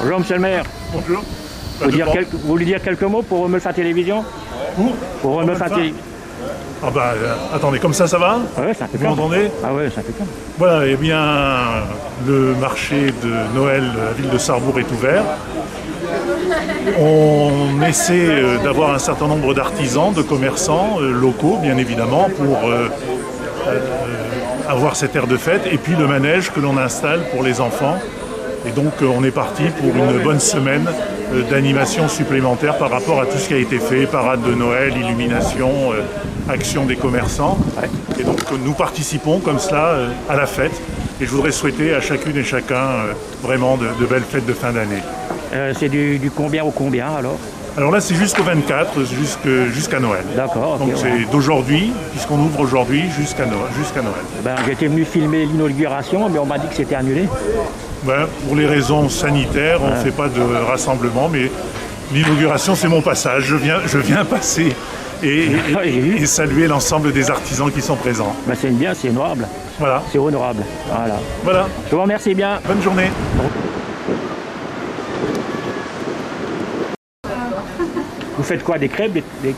Bonjour monsieur le maire. Bonjour. Vous voulez dire quelques mots pour Romulfin Télévision? Pour Romulfin Télévision. Ah bah attendez, comme ça va? Ouais, ça fait Vous m'entendez? Ah ouais, ça fait comme. Voilà, eh bien le marché de Noël à la ville de Sarrebourg est ouvert. On essaie d'avoir un certain nombre d'artisans, de commerçants locaux bien évidemment pour avoir cette aire de fête et puis le manège que l'on installe pour les enfants. Et donc on est parti pour une bonne semaine d'animation supplémentaire par rapport à tout ce qui a été fait, parade de Noël, illumination, action des commerçants. Et donc nous participons comme cela à la fête. Et je voudrais souhaiter à chacune et chacun vraiment de belles fêtes de fin d'année. C'est du combien au combien alors? Alors là c'est jusqu'au 24, jusqu'à Noël. D'accord. Donc c'est d'aujourd'hui, puisqu'on ouvre aujourd'hui, jusqu'à Noël. Ben, j'étais venu filmer l'inauguration, mais on m'a dit que c'était annulé. Ben, pour les raisons sanitaires, on ne fait pas de rassemblement, mais l'inauguration c'est mon passage. Je viens passer et saluer l'ensemble des artisans qui sont présents. Ben, c'est bien, c'est honorable. Voilà. C'est honorable. Voilà. Je vous remercie bien. Bonne journée. Vous faites quoi, des crêpes Oui,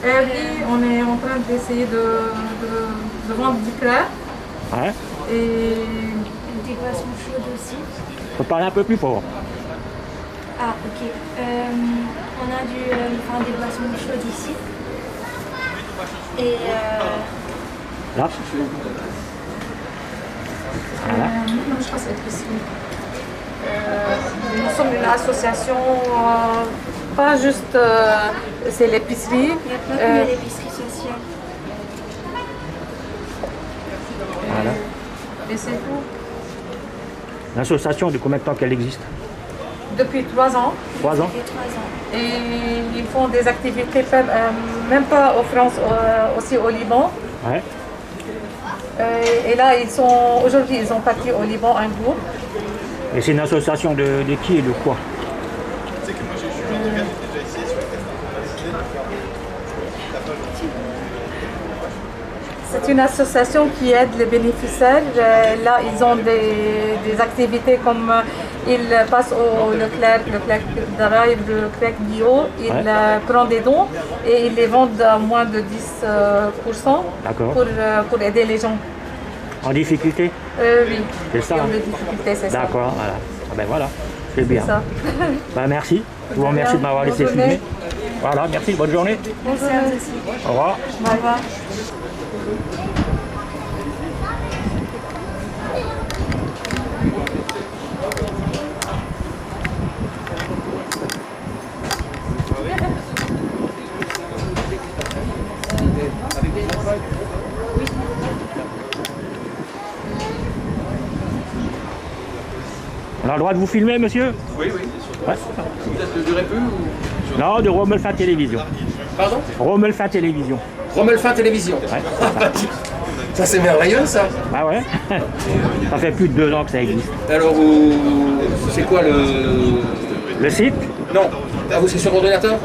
on est en train d'essayer de vendre du crêpe. Ouais. Et des boissons chaudes aussi. Faut parler un peu plus fort. Ah, ok. On a des boissons chaudes ici. Et là. Voilà. je pense être ici. Nous sommes une association, pas juste c'est l'épicerie. il y a pas que l'épicerie sociale. Voilà. Et c'est tout. L'association, de combien de temps qu'elle existe? Depuis 3 ans. 3 ans. Depuis 3 ans. Et ils font des activités, même pas en France, aussi au Liban. Ouais. Et là, aujourd'hui, ils ont parti au Liban un groupe. Et c'est une association de qui et de quoi? C'est une association qui aide les bénéficiaires. Là, ils ont des activités comme ils passent au Leclerc d'Araï, le Leclerc bio, ils prennent des dons et ils les vendent à moins de 10% pour aider les gens. En difficulté? Oui, c'est ça. Des difficultés, c'est ça. D'accord, voilà. Ah ben voilà, c'est bien. Ça. Ben merci. Je vous remercie de m'avoir laissé filmer. Voilà, merci, bonne journée. Bonjour. Au revoir. Au revoir. On a le droit de vous filmer, monsieur? Oui, oui. Ouais. Vous êtes du Répu ou... Non, de Romulfin Télévision. Pardon? Romulfin Télévision. Romulfin Télévision. Ouais, Ça c'est merveilleux ça. ah ouais. Ça fait plus de 2 ans que ça existe. Alors c'est quoi Le site? Non. Ah, c'est sur ordinateur?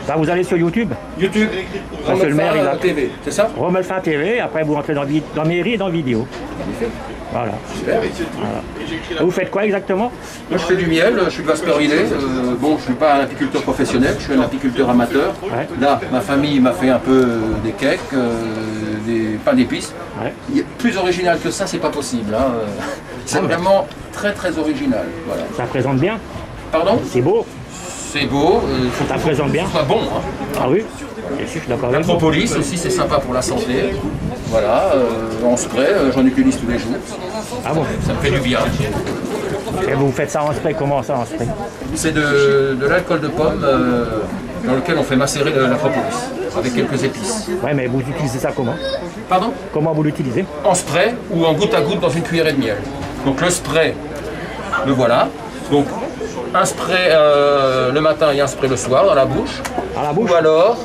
Là, vous allez sur YouTube. YouTube. Parce que le maire, il a... TV, c'est ça? Romulfin TV, après vous rentrez dans mairie et dans vidéo. Voilà. Super. Et vous faites quoi exactement? Moi je fais du miel, je suis de Vasperillet. Bon, je ne suis pas un apiculteur professionnel, je suis un apiculteur amateur. Ouais. Là, ma famille m'a fait un peu des cakes, des pains d'épices. Ouais. Plus original que ça, c'est pas possible. Hein. C'est vraiment très très original. Voilà. Ça présente bien? Pardon? C'est beau? C'est beau. Ça présente bien? C'est bon. Hein. Ah oui? Je suis d'accord La avec vous. propolis aussi, c'est sympa pour la santé. Voilà, en spray, j'en utilise tous les jours. Ah bon? Ça me fait du bien. Et vous faites ça en spray? Comment ça en spray? C'est de l'alcool de pomme dans lequel on fait macérer la propolis avec quelques épices. Ouais, mais vous utilisez ça comment? Pardon? Comment vous l'utilisez? En spray ou en goutte à goutte dans une cuillerée de miel. Donc le spray, le voilà. Donc un spray le matin et un spray le soir dans la bouche. À la bouche? Ou alors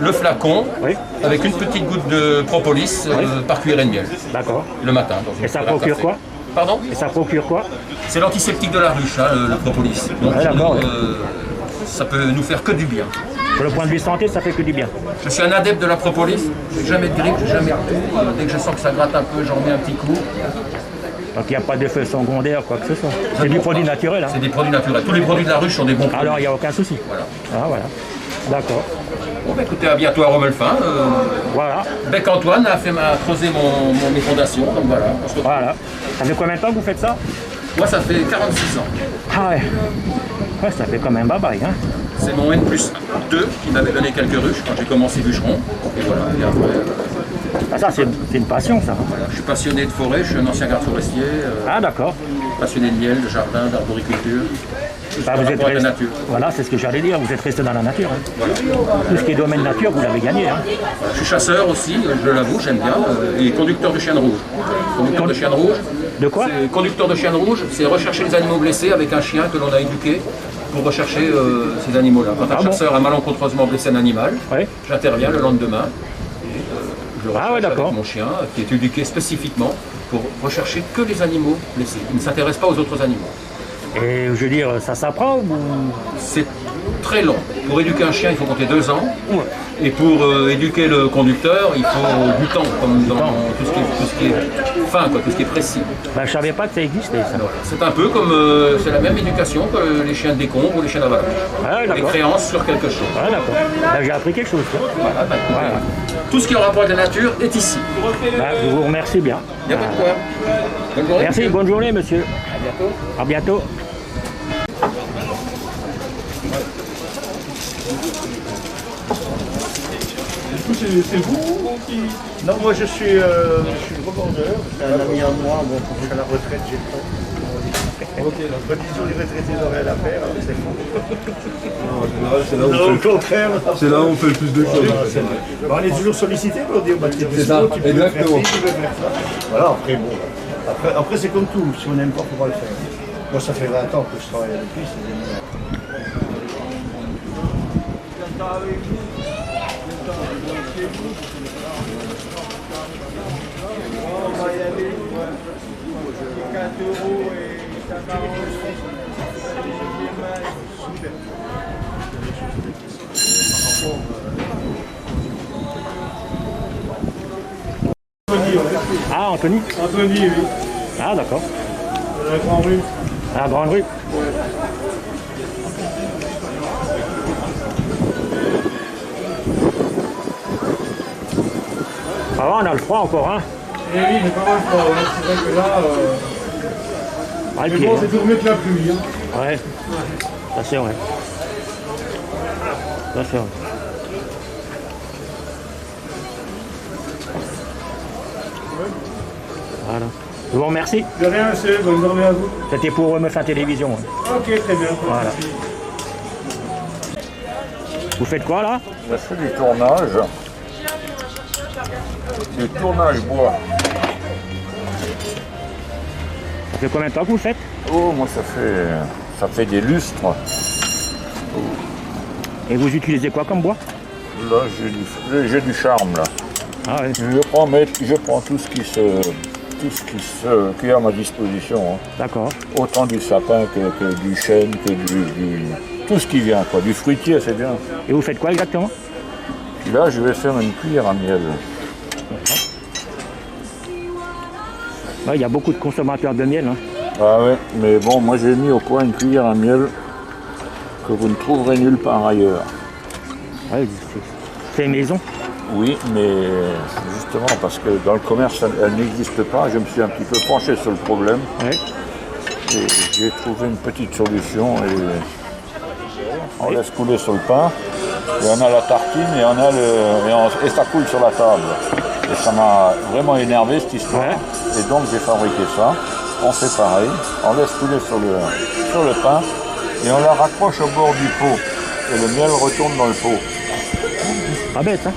le flacon Oui. avec une petite goutte de propolis par cuillerée de miel. D'accord. Le matin. Dans une Et ça cuillère à procure café. quoi? Pardon? Et ça procure quoi? C'est l'antiseptique de la ruche, hein, le propolis. Donc Ouais, pour d'accord, nous, ouais. ça peut nous faire que du bien. Sur le point de vue santé, ça fait que du bien. Je suis un adepte de la propolis, j'ai jamais de grippe, j'ai jamais de toux. Dès que je sens que ça gratte un peu, j'en mets un petit coup. Donc il n'y a pas d'effet secondaire, quoi que ce soit. C'est du produit naturel. Hein. C'est des produits naturels. Tous les produits de la ruche sont des bons produits. Alors il n'y a aucun souci. Voilà. Ah voilà. D'accord. Bon, bah, écoutez, à bientôt à Romelfin. Voilà. Bec Antoine m'a creusé mes fondations. Donc voilà. Voilà. Ça fait combien de temps que vous faites ça? Moi, ça fait 46 ans. Ah ouais. Ouais, ça fait quand même bye-bye. Hein. C'est mon N+2 qui m'avait donné quelques ruches quand j'ai commencé bûcheron. Et voilà. Et après, Ah, ça, c'est une passion, ça. voilà. Je suis passionné de forêt, je suis un ancien garde forestier. Ah, d'accord. Passionné de miel, de jardin, d'arboriculture. Bah, vous êtes Rapport à la resté... nature. Voilà, c'est ce que j'allais dire. Vous êtes resté dans la nature. Hein. Voilà. Tout ce qui est domaine nature, vous l'avez gagné. Hein. Je suis chasseur aussi, je l'avoue, j'aime bien, et conducteur de chienne rouge. Conducteur de chienne rouge. De quoi? Conducteur de chienne rouge, c'est rechercher les animaux blessés avec un chien que l'on a éduqué pour rechercher ces animaux-là. Quand un chasseur a malencontreusement blessé un animal, Ouais. j'interviens le lendemain et je le recherche d'accord. avec mon chien qui est éduqué spécifiquement pour rechercher que les animaux blessés. Il ne s'intéresse pas aux autres animaux. Et je veux dire, ça s'apprend ou... C'est très long. Pour éduquer un chien, il faut compter 2 ans. Et pour éduquer le conducteur, il faut du temps, comme dans tout ce qui est fin, quoi, tout ce qui est précis. Ben, je savais pas que ça existait, ça. Voilà. C'est un peu comme, c'est la même éducation que les chiens de décombre ou les chiens d'avalanche. Ah, Les d'accord. créances sur quelque chose. Ah, d'accord. Ben, j'ai appris quelque chose. Quoi. Voilà, bah, écoutez, Voilà. tout ce qui est en rapport avec la nature est ici. Ben, je vous remercie bien. Il n'y a pas de quoi. Bonne journée. Merci, bonne journée, monsieur. À bientôt. À bientôt. C'est vous qui... Non, moi je suis revendeur, c'est un ami à moi, bon, quand je suis à la retraite, j'ai le temps. Ok, donc disons les retraités n'auraient à faire, alors c'est faux. Non, au contraire. C'est là où on fait le plus de choses. Bon, on est toujours sollicité pour dire, bah, tu es C'est ça, dispo, tu peux faire exactement. ci, tu peux faire ça. Voilà, après bon. Après c'est comme tout, si on n'aime pas, il ne faut pas le faire. Moi ça fait 20 ans que je travaille avec lui, c'est génial. Ah, Anthony? Anthony, oui. Ah, d'accord. La grande rue. À la grande rue. Ça va, on a le froid encore, hein? Eh oui, j'ai pas mal froid, ouais. C'est vrai que là... Ah, le Mais pied, bon, hein. c'est toujours mieux que la pluie. Hein. Ouais. Ça, c'est vrai. Ça, c'est vrai. Voilà. Je vous remercie. De rien, c'est bonne journée à vous. C'était pour Romelfin Télévision. Hein. Ok, très bien. Voilà. Vous faites quoi là? Je fais du tournage. Du tournage bois. Ça fait combien de temps que vous le faites? Oh, moi ça fait des lustres. Et vous utilisez quoi comme bois? Là, j'ai du charme là. Ah ouais. Je prends tout ce qui est à ma disposition. Hein. D'accord. Autant du sapin que du chêne, que du tout ce qui vient, quoi. Du fruitier, c'est bien. Et vous faites quoi exactement? Puis là, je vais faire une cuillère à miel. Ouais, il y a beaucoup de consommateurs de miel. Hein. Ah ouais, mais bon, moi j'ai mis au point une cuillère à miel que vous ne trouverez nulle part ailleurs. Ouais, c'est maison. Oui, mais justement, parce que dans le commerce, elle n'existe pas, je me suis un petit peu penché sur le problème Ouais. et j'ai trouvé une petite solution et on laisse couler sur le pain et on a la tartine et ça coule sur la table. Et ça m'a vraiment énervé cette histoire. Ouais. Et donc j'ai fabriqué ça. On fait pareil, on laisse couler sur le pain et on la raccroche au bord du pot. Et le miel retourne dans le pot. Pas bête, hein?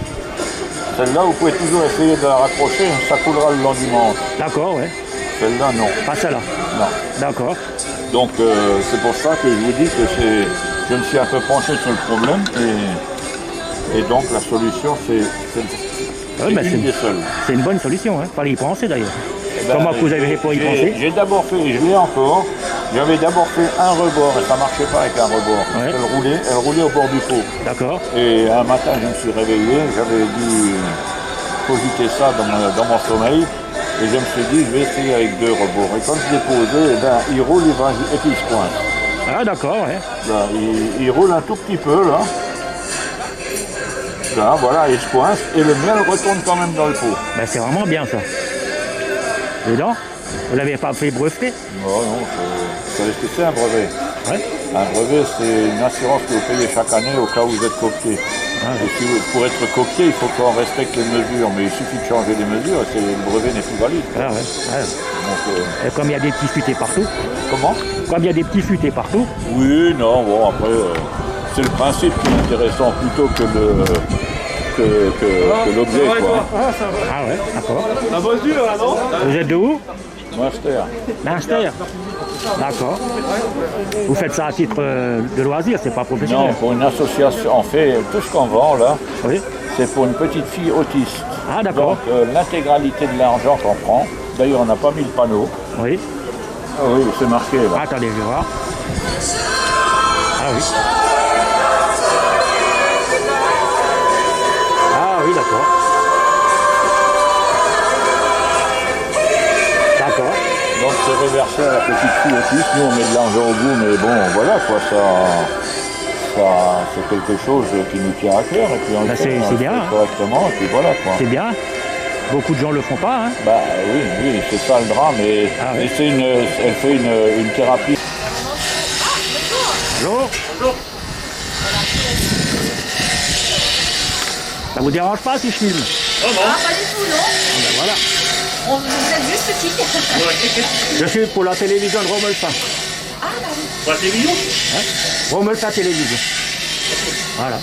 Celle-là, vous pouvez toujours essayer de la raccrocher, ça coulera le long du manche. D'accord, ouais. Celle-là, non. Pas celle-là. Non. D'accord. Donc c'est pour ça que je vous dis que je me suis un peu penché sur le problème et donc la solution c'est Ouais, mais une des seules. c'est une bonne solution, hein. Fallait y penser d'ailleurs. Eh ben, Comment vous avez fait pour y penser? J'ai d'abord fait, et je l'ai encore, j'avais d'abord fait un rebord et ça marchait pas avec un rebord. Ouais. Elle roulait au bord du pot. D'accord. Et un matin je me suis réveillé, j'avais dû cogiter ça dans mon sommeil Et je me suis dit, je vais essayer avec 2 rebours. Et quand je l'ai posé, eh ben, il roule et puis il se coince. Ah d'accord, ouais. Là, il roule un tout petit peu, là. Là, voilà, il se coince. Et le miel retourne quand même dans le pot. Ben, c'est vraiment bien ça. Et donc, vous l'avez pas fait breveter? Non, c'est un brevet. Ouais. Un brevet, c'est une assurance que vous payez chaque année au cas où vous êtes coquetier. Et si pour être coquetier, il faut qu'on respecte les mesures, mais il suffit de changer les mesures, le brevet n'est plus valide. Ah ouais. Donc, Et comme il y a des petits futés partout. comment? Comme il y a des petits futés partout. Oui, non, bon, après, c'est le principe qui est intéressant plutôt que l'objet, quoi. Ah ouais, d'accord. La voiture, là, non? Vous êtes de où? Master. L'Inster. D'accord. Vous faites ça à titre de loisir, c'est pas professionnel? Non, pour une association, on fait tout ce qu'on vend, là, Oui. c'est pour une petite fille autiste. Ah d'accord. Donc, l'intégralité de l'argent qu'on prend, d'ailleurs, on n'a pas mis le panneau. Oui. Ah oui, c'est marqué, là. Attendez, je vais voir. Ah oui. Ah oui, d'accord. D'accord. Donc c'est reversé à la petite fille autiste. Nous on met de l'argent au bout, mais bon voilà quoi, ça c'est quelque chose qui nous tient à cœur et puis on le fait, c'est bien, hein. correctement et puis voilà quoi. C'est bien. Beaucoup de gens le font pas, hein. Bah oui, c'est ça le drame et, Ah oui. et elle fait une thérapie. Bonjour. Ça vous dérange pas si je filme? Ah, pas du tout, non. Ben voilà. Vous êtes juste qui? Je suis pour la télévision de Romelfin. Ah, bah oui. Pour la télévision? Romelfin Télévision. Voilà.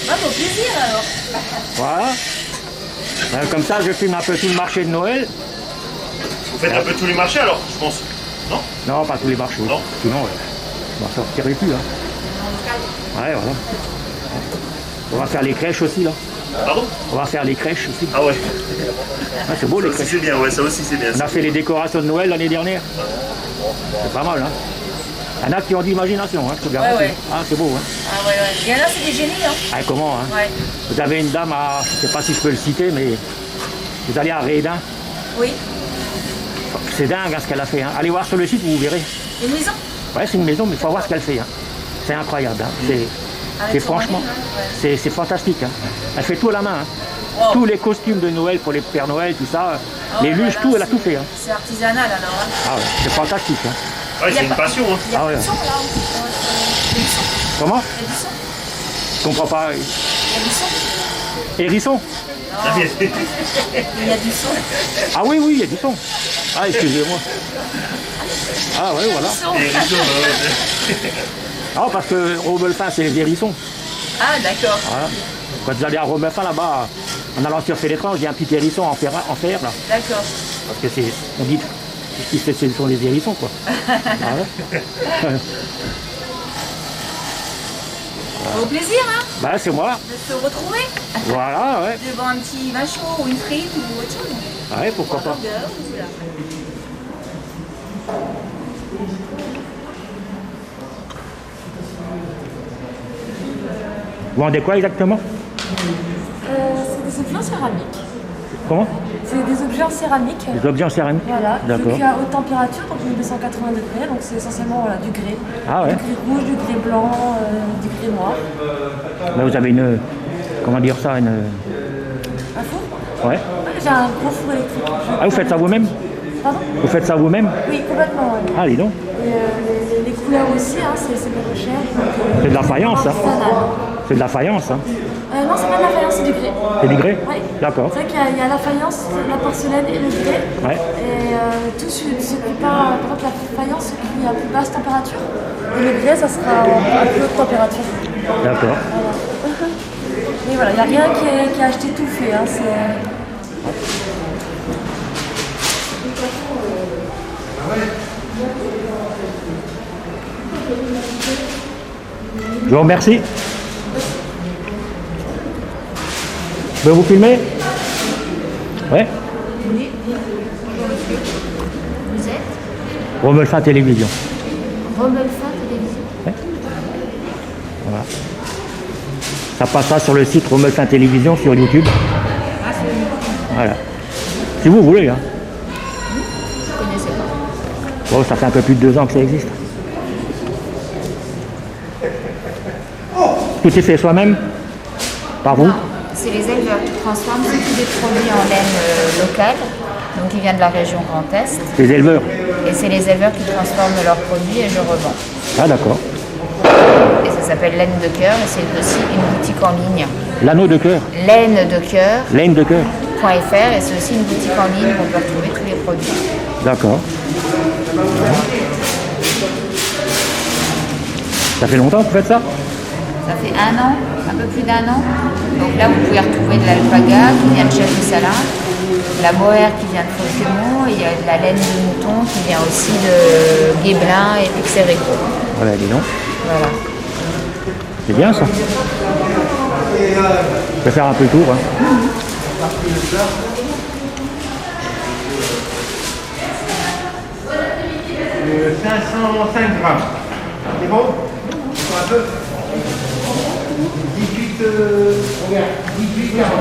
Ah, bon plaisir alors. Voilà. Comme ça, je filme un peu tout le marché de Noël. Vous faites un peu tous les marchés alors, je pense. Non? Non, pas tous les marchés. Non. Sinon, on va sortir les plus. Hein. Ouais, voilà. On va faire les crèches aussi, là. Pardon? On va faire les crèches aussi. Ah ouais. Ah, c'est beau, Ça les aussi crèches. c'est bien, ouais, ça aussi c'est bien. On a fait les décorations de Noël l'année dernière. C'est pas mal, hein. Il y en a qui ont d'imagination, hein, je te garantis. Ouais. Ah, c'est beau, hein. Ah, ouais. Il y en a, c'est des génies, hein. Ah, comment, hein. Ouais. Vous avez une dame à... Je sais pas si je peux le citer, mais... Vous allez à Rédin. Oui. C'est dingue, hein, ce qu'elle a fait, hein. Allez voir sur le site, vous verrez. Une maison. Ouais, c'est une maison, mais il faut voir ce qu'elle fait, hein. C'est incroyable, hein. Avec C'est son franchement... mari, hein, ouais. C'est fantastique, hein. Elle fait tout à la main, hein. Wow. Tous les costumes de Noël pour les Pères Noël, tout ça, les luges, voilà, tout, elle a tout fait, hein. C'est artisanal alors. Hein. Ah ouais, c'est fantastique, hein. Ouais, c'est une passion, hein. Il y a Ah pas ouais. de son là. Il y a du son. Comment? Il y a du son. Je comprends pas. Il y a du son. Hérisson? Ah, bien. Il y a du son. Ah oui, oui, il y a du son. Ah, excusez-moi. Ah ouais, voilà. Son. Et les autres, ouais. Ah, parce que Romelfin, c'est les hérissons. Ah, d'accord. Voilà. Quand vous allez à Romelfin, là-bas, en allant sur Félétrange, il y a un petit hérisson en fer, là. D'accord. Parce que c'est, on dit, ce sont les hérissons, quoi. Ah ouais. Au plaisir, hein, Bah, c'est moi. de se retrouver Voilà, ouais. devant un petit macho ou une frite ou autre chose. Ouais, pourquoi Un pas. burger ou tout là. Vous vendez quoi exactement? C'est des objets en céramique. Comment? C'est des objets en céramique. Des objets en céramique. Voilà, D'accord. cuits à haute température, donc 1280 degrés, donc c'est essentiellement voilà, du grès. Ah ouais. Du grès rouge, du grès blanc, du grès noir. Là, vous avez une, comment dire ça, une... Un four. Ouais. J'ai un gros four électrique. Ah, vous faites ça vous-même? Pardon? Vous faites ça vous-même? Oui, complètement. Ouais. Ah, dis donc. Et les couleurs aussi, hein, c'est pas cher. C'est de la faïence, hein? Artisanal. C'est de la faïence, hein? Non, c'est pas de la faïence, c'est du grès. C'est du grès? Oui. D'accord. C'est vrai qu'il y a la faïence, la porcelaine et le grès. Ouais. Et tout se cuit pas. Par exemple, la faïence se cuit à plus basse température. Et le grès, ça sera à plus haute température. D'accord. Voilà. Mais voilà, il n'y a rien qui est acheté tout fait. Hein, Je vous remercie. Je peux vous filmer? Ouais. Oui. Vous êtes Romelfin Télévision. Romelfin Télévision. Voilà. Ça passera sur le site Romelfin Télévision sur YouTube. Voilà. Si vous voulez. Hein. Je ne connaissais pas. Bon, ça fait un peu plus de 2 ans que ça existe. Tout est fait soi-même? Par vous? C'est les éleveurs qui transforment, c'est tous des produits en laine locale, donc qui vient de la région Grand Est. Les éleveurs? Et c'est les éleveurs qui transforment leurs produits et je revends. Ah d'accord. Et ça s'appelle Laine de Cœur et c'est aussi une boutique en ligne. L'anneau de cœur? Laine de Cœur. Laine de cœur. .fr et c'est aussi une boutique en ligne où on peut retrouver tous les produits. D'accord. Ça fait longtemps que vous faites ça? Ça fait 1 an, un peu plus d'1 an. Donc là, vous pouvez retrouver de l'alpaga qui vient de Château-Salins, la mohair qui vient de Fauquemont, et il y a de la laine de mouton qui vient aussi de Guéblin et Pixéréco. Voilà, dis donc. Voilà. C'est bien ça. Je vais faire un peu le tour. Hein. 505 grammes. C'est bon? Un peu. 18, 40.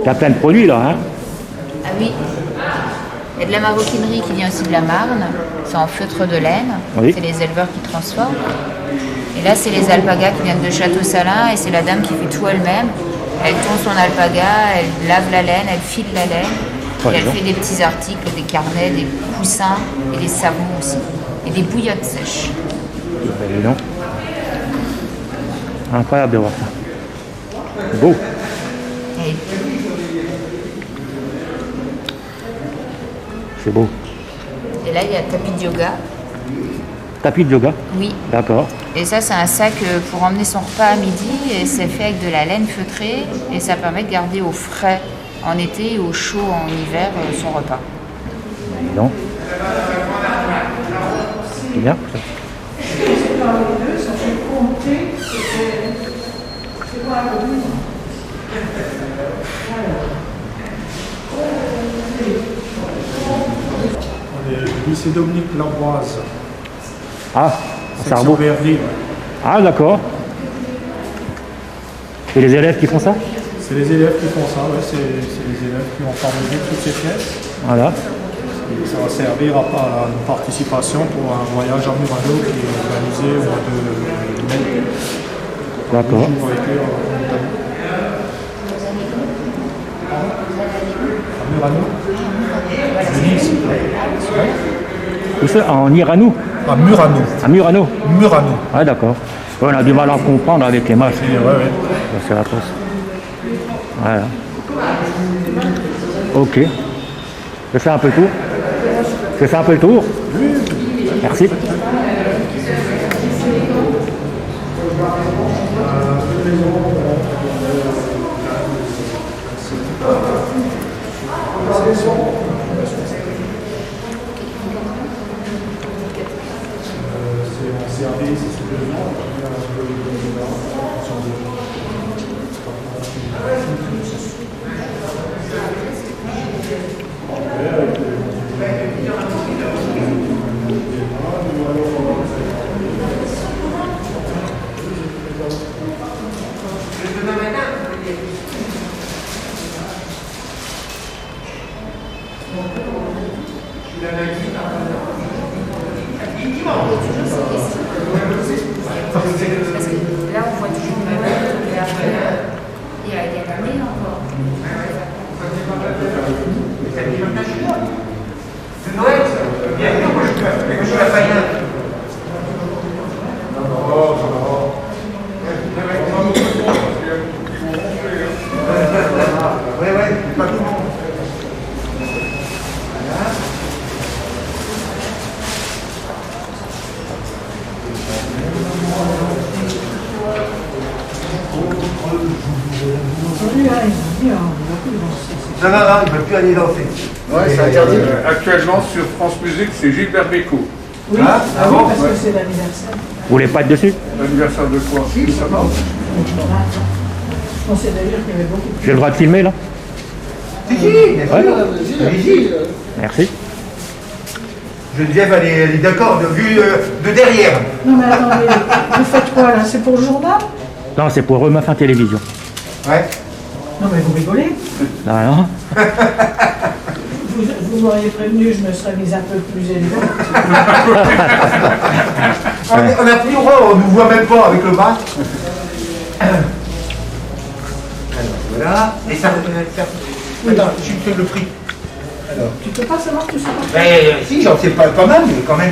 Il y a plein de produits là, hein? Ah oui. Il y a de la maroquinerie qui vient aussi de la Marne. C'est en feutre de laine. Oui. C'est les éleveurs qui transforment. Et là, c'est les alpagas qui viennent de Château-Salins et c'est la dame qui fait tout elle-même. Elle tond son alpaga, elle lave la laine, elle file la laine. Et elle fait des petits articles, des carnets, des coussins et des savons aussi. Et des bouillottes sèches. Ben, dis donc. Incroyable de voir ça. Beau. Et C'est beau. là, il y a tapis de yoga. Tapis de yoga? Oui. D'accord. Et ça, c'est un sac pour emmener son repas à midi. Et c'est fait avec de la laine feutrée. Et ça permet de garder au frais en été et au chaud en hiver son repas. Non. C'est bien. Le lycée Dominique Lamboise. Ah, ça remonte. Ah, d'accord. Et les élèves qui font ça? C'est les élèves qui font ça, ouais. C'est les élèves qui ont formulé toutes ces pièces. Voilà. Et ça va servir à une participation pour un voyage à Murano qui est organisé au mois de mai. D'accord. À Murano. Où ça? En Iranou? À Murano. À Murano? Murano. Ah, d'accord. Ouais, on a du mal à comprendre avec les masques. Ouais. C'est la poste. Voilà. Ok. Je fais un peu le tour. Je fais un peu le tour. Merci. Parce que là, on voit toujours le même. Et après, il y a l'année encore. De Noël, bien sûr, moi je suis la païenne. Ouais, pas tout le monde. Non, il ne veut plus aller danser. Ouais, c'est interdit. Actuellement, sur France Musique, c'est Gilbert Bécaud. Oui, Ah oui, bon, parce ouais. que c'est l'anniversaire. Vous voulez pas être dessus? L'anniversaire de quoi? Si, ça va. Je pensais d'ailleurs qu'il y avait beaucoup J'ai le droit de filmer là? Si, bien sûr. Allez-y. Merci. Geneviève, elle est d'accord, de vue de derrière. Non mais attendez, vous faites quoi là? C'est pour le journal? Non, c'est pour Meuf Télévision. Ouais. Non mais vous rigolez. Non. Vous m'auriez prévenu, je me serais mise un peu plus élevée. On a pris horreur, on ne nous voit même pas avec le bac. Alors voilà. Et ça. Attends, je te fais le prix. Alors. Tu peux pas savoir tout ça? Si, j'en sais pas mal, mais quand même.